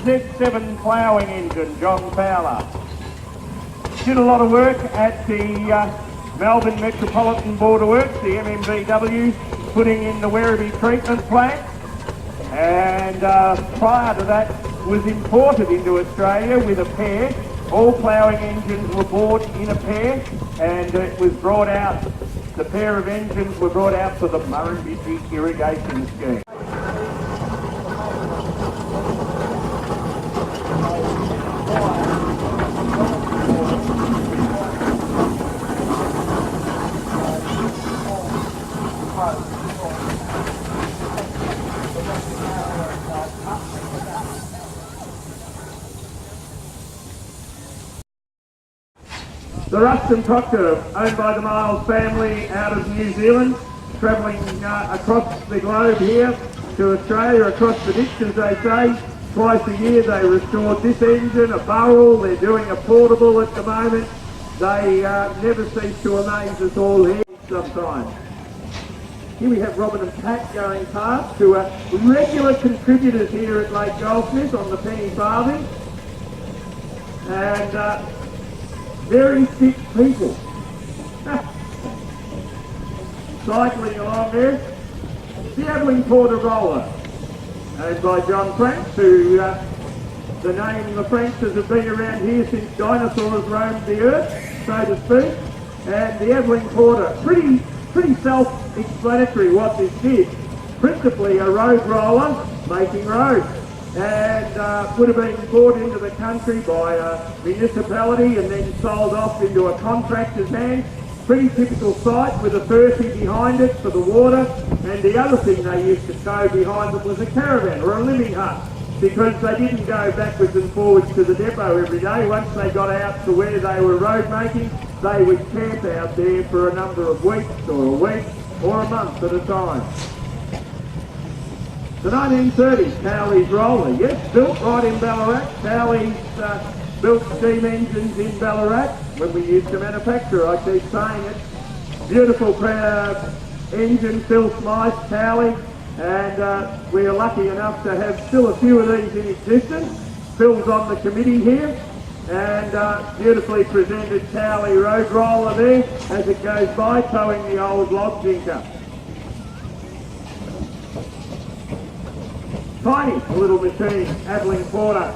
Z7 ploughing engine, John Fowler. Did a lot of work at the Melbourne Metropolitan Board of Works, the MMBW, putting in the Werribee treatment plant. And prior to that was imported into Australia with a pair. All ploughing engines were bought in a pair, and it was brought out, the pair of engines were brought out for the Murrumbidgee irrigation scheme. The Ruston Proctor, owned by the Miles family out of New Zealand, travelling across the globe here to Australia, across the ditch as they say. Twice a year they restored this engine, a Burrell, they're doing a portable at the moment. They never cease to amaze us all here sometimes. Here we have Robin and Pat going past, who are regular contributors here at Lake Goldsmith on the penny farthing. And very fit people. Cycling along there. The Abilene Porter Roller, owned by John Franks, who the name the Frankses have been around here since dinosaurs roamed the earth, so to speak. And the Abilene Porter, pretty self-explanatory what this is. Principally a road roller making roads. And would have been brought into the country by a municipality and then sold off into a contractor's hand. Pretty typical site with a Furphy behind it for the water, and the other thing they used to tow behind them was a caravan or a living hut, because they didn't go backwards and forwards to the depot every day. Once they got out to where they were road making, they would camp out there for a number of weeks or a week or a month at a time. The 1930s Cowley's roller, yes, built right in Ballarat. Cowley's built steam engines in Ballarat when we used to manufacture, I keep saying it. Beautiful engine, Phil Smythe, Cowley, and we are lucky enough to have still a few of these in existence. Phil's on the committee here, and beautifully presented Cowley road roller there as it goes by, towing the old log jinker. Tiny little machine, Abilene Porter.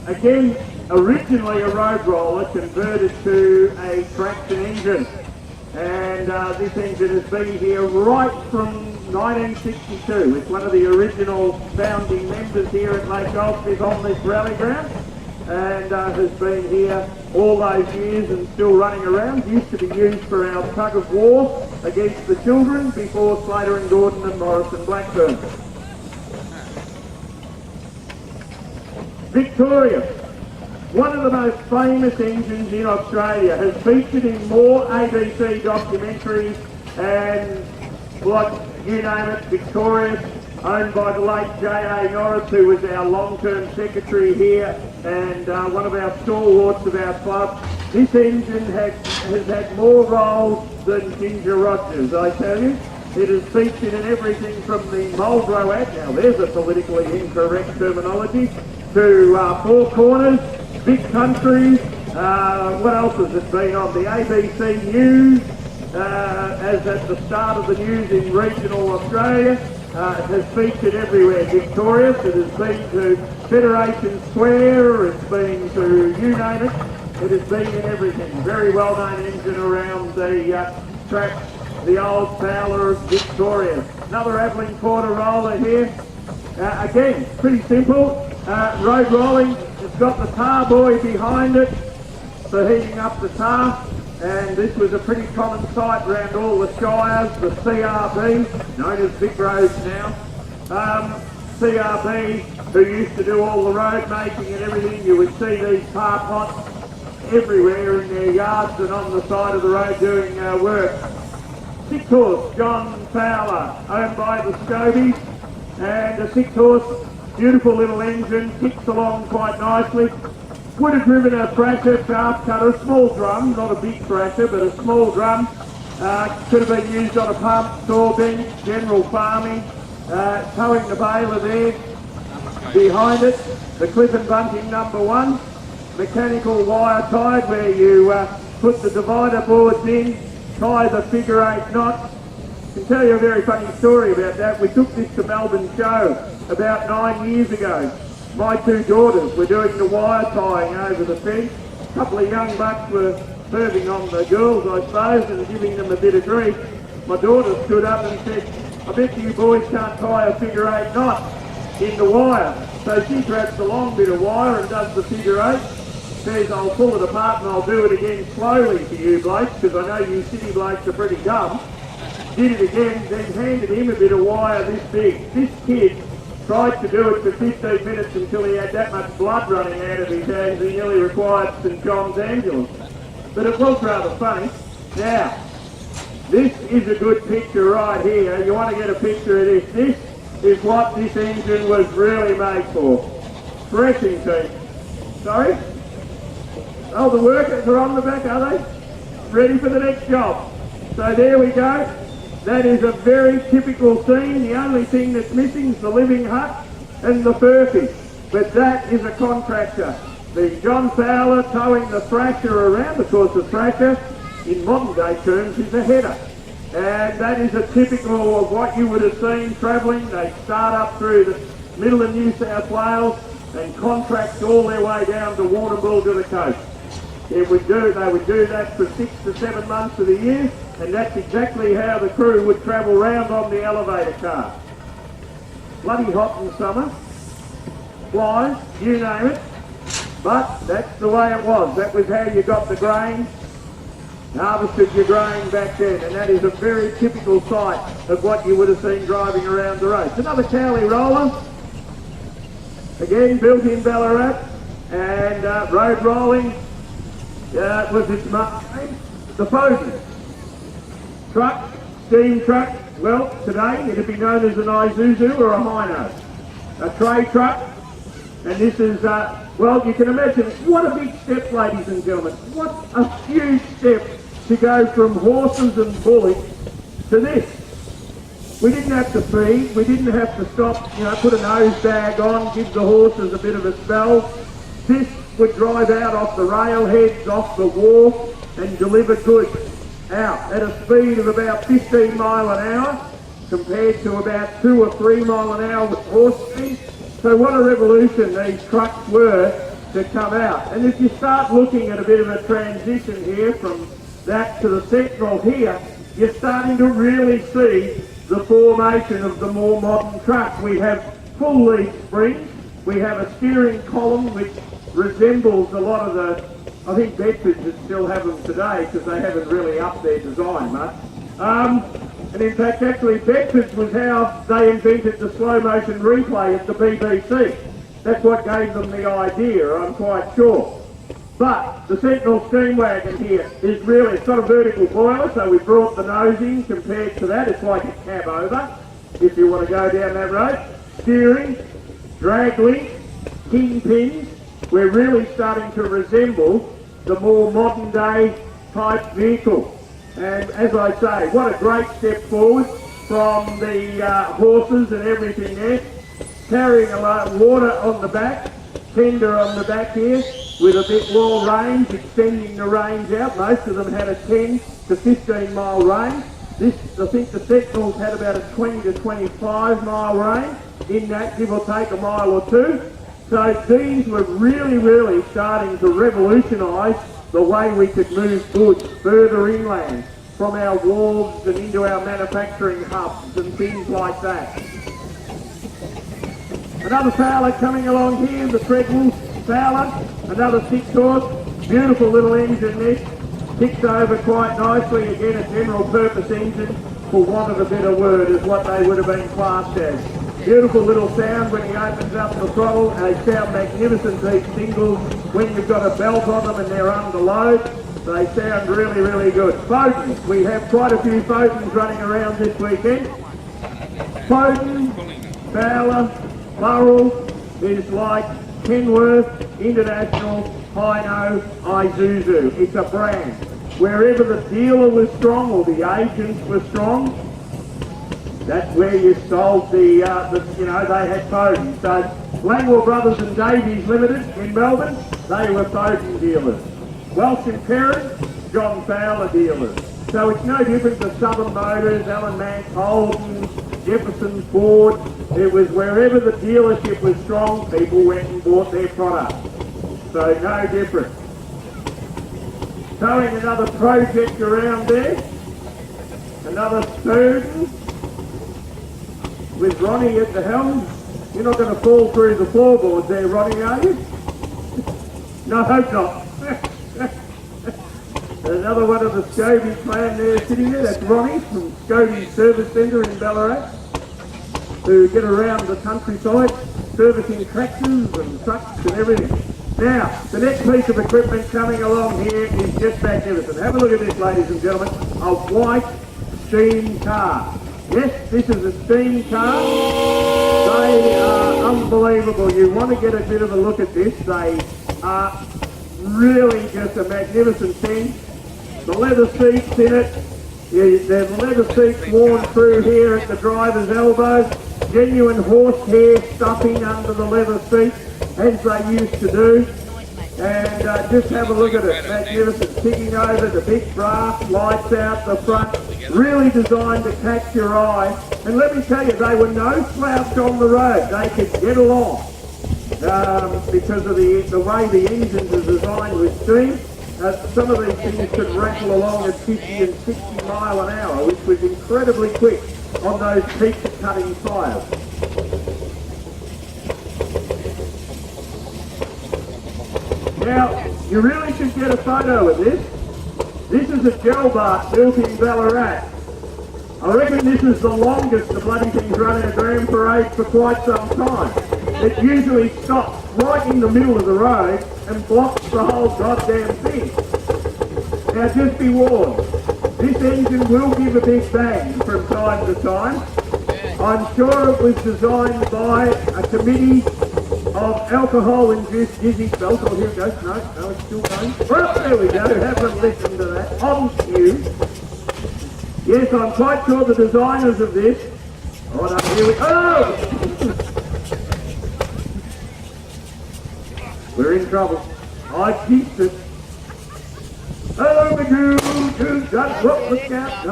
Again, originally a road roller converted to a traction engine. And this engine has been here right from 1962. It's one of the original founding members here at Lake Goldsmith on this rally ground. And has been here all those years and still running around. Used to be used for our tug of war against the children before Slater and Gordon and Morris and Blackburn. Victorious, one of the most famous engines in Australia, has featured in more ABC documentaries and what you name it. Victorious, owned by the late J.A. Norris, who was our long-term secretary here and one of our stalwarts of our club. This engine has had more roles than Ginger Rogers, I tell you. It has featured in everything from the Marlborough Act, now there's a politically incorrect terminology, to Four Corners, Big Country, what else has it been on? The ABC News, as at the start of the news in regional Australia. It has featured everywhere. Victorious, it has been to Federation Square, it's been to you name it. It has been in everything. Very well known engine around the track, the old Fowler Victorious. Another Abilene Porter roller here. Again, pretty simple. Road rolling, it's got the tar buoy behind it for heating up the tar, and this was a pretty common sight around all the shires. The CRB, known as Big Roads now, CRB, who used to do all the road making and everything, you would see these tar pots everywhere in their yards and on the side of the road doing work. Six horse, John Fowler, owned by the Scobies, and a 6-horse, beautiful little engine, kicks along quite nicely. Would have driven a thrasher, shaft cutter, a small drum, not a big thrasher, but a small drum. Could have been used on a pump, saw bench, general farming, towing the baler there. Behind it, the Cliff and Bunting #1, mechanical wire tied where you put the divider boards in, tie the figure 8 knots. I can tell you a very funny story about that. We took this to Melbourne Show about 9 years ago. My 2 daughters were doing the wire tying over the fence. A couple of young bucks were serving on the girls, I suppose, and giving them a bit of grief. My daughter stood up and said, "I bet you boys can't tie a figure 8 knot in the wire." So she grabs the long bit of wire and does the figure 8. Says, "I'll pull it apart and I'll do it again slowly for you blokes, because I know you city blokes are pretty dumb." Did it again, then handed him a bit of wire this big. This kid tried to do it for 15 minutes until he had that much blood running out of his hands he nearly required St John's ambulance. But it was rather funny. Now, this is a good picture right here. You want to get a picture of this. This is what this engine was really made for. Threshing team. Sorry? Oh, the workers are on the back, are they? Ready for the next job. So there we go. That is a very typical scene. The only thing that's missing is the living hut and the furphy. But that is a contractor. The John Fowler towing the thrasher around. Of course, the thrasher, in modern day terms, is a header. And that is a typical of what you would have seen travelling. They start up through the middle of New South Wales and contract all their way down to Warrnambool to the coast. They would do that for 6 to 7 months of the year, and that's exactly how the crew would travel round on the elevator car. Bloody hot in summer, flies, you name it, but that's the way it was. That was how you got the grain, harvested your grain back then, and that is a very typical sight of what you would have seen driving around the roads. Another Cowley roller, again built in Ballarat, and road rolling. Was its name, the Foden. Truck, steam truck, well, today it'd be known as an Isuzu or a Hino. A tray truck, and this is, well, you can imagine, what a big step, ladies and gentlemen. What a huge step to go from horses and bullocks to this. We didn't have to feed, we didn't have to stop, put a nose bag on, give the horses a bit of a spell. This would drive out off the railheads, off the wharf, and deliver goods out at a speed of about 15 mile an hour compared to about 2 or 3 mile an hour with horse speed. So what a revolution these trucks were to come out. And if you start looking at a bit of a transition here from that to the Sentinel here, you're starting to really see the formation of the more modern truck. We have full leaf springs, we have a steering column which resembles a lot of the, I think Bedfords would still have them today because they haven't really upped their design much. And in fact, actually Bedfords was how they invented the slow motion replay at the BBC. That's what gave them the idea, I'm quite sure. But the Sentinel steam wagon here is really, it's got a vertical boiler, so we brought the nose in compared to that. It's like a cab over, if you want to go down that road. Steering, drag link, kingpins. We're really starting to resemble the more modern day type vehicle. And as I say, what a great step forward from the horses and everything there. Carrying a lot of water on the back, tender on the back here, with a bit more range, extending the range out. Most of them had a 10 to 15 mile range. This, I think the Sentinels had about a 20 to 25 mile range, in that give or take a mile or two. So these were really starting to revolutionise the way we could move goods further inland from our wharves and into our manufacturing hubs and things like that. Another Fowler coming along here, the Treadwell Fowler, another 6 horse, beautiful little engine this, ticks over quite nicely, again a general purpose engine, for want of a better word, is what they would have been classed as. Beautiful little sound when he opens up the throttle. They sound magnificent, these singles, when you've got a belt on them and they're under load. They sound really good. Foden, we have quite a few Fodens running around this weekend. Foden, Fowler, Burrell is like Kenworth, International, Hino, Isuzu. It's a brand. Wherever the dealer was strong or the agents were strong, That's where you sold the you know, they had Foden. So Langwell Brothers and Davies Limited in Melbourne, they were Foden dealers. Welsh and Perrin, John Fowler dealers. So it's no different to Southern Motors, Alan Manx, Holden, Jefferson Ford. It was wherever the dealership was strong, people went and bought their product. So no different. Towing another project around there. Another Sturgeon with Ronnie at the helm. You're not going to fall through the floorboards there, Ronnie, are you? No, hope not. Another one of the Scobie clan there sitting there. That's Ronnie from Scobie Service Centre in Ballarat, who get around the countryside servicing tractors and trucks and everything. Now, the next piece of equipment coming along here is just magnificent. Have a look at this, ladies and gentlemen. A white steam car. Yes, this is a steam car. They are unbelievable. You want to get a bit of a look at this. They are really just a magnificent thing. The leather seats in it. There's leather seats worn through here at the driver's elbows. Genuine horsehair stuffing under the leather seats, as they used to do. And just have a look at it. Magnificent. Ticking over, the big brass lights out the front. Really designed to catch your eye. And let me tell you, they were no slouch on the road. They could get along because of the way the engines are designed with steam. Some of these things could rattle along at 50 and 60 mile an hour, which was incredibly quick on those teeth-cutting tyres. Now, you really should get a photo of this. This is a gel bar built in Ballarat. I reckon this is the longest the bloody thing's run our Grand Parade for quite some time. It usually stops right in the middle of the road and blocks the whole goddamn thing. Now just be warned, this engine will give a big bang from time to time. I'm sure it was designed by a committee of alcohol-induced dizzy spells. Oh, here it goes. No, it's still going. Well, there we go. Have a listen to that. On cue. Yes, I'm quite sure the designers of this. Oh, no, here we go. Oh! We're in trouble. I keep it. Hello, Magoo. Just look out.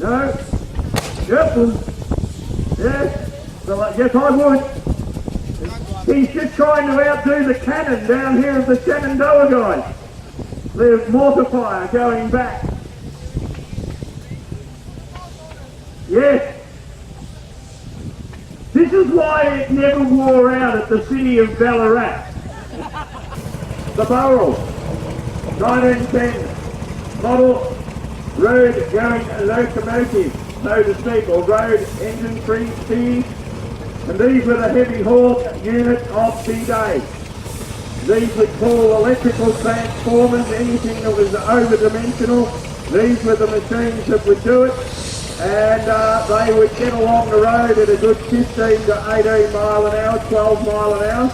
No. Careful. Yes. Yes, I would. He's just trying to outdo the cannon down here of the Shenandoah guys. There's mortifier going back. Yes. This is why it never wore out at the city of Ballarat. The Burrell, 1910 model road going locomotive, so to speak, or road engine 3 speed. And these were the heavy haul units of the day. These we call electrical transformers, anything that was over-dimensional. These were the machines that would do it. And they would get along the road at a good 15 to 18 mile an hour, 12 mile an hour.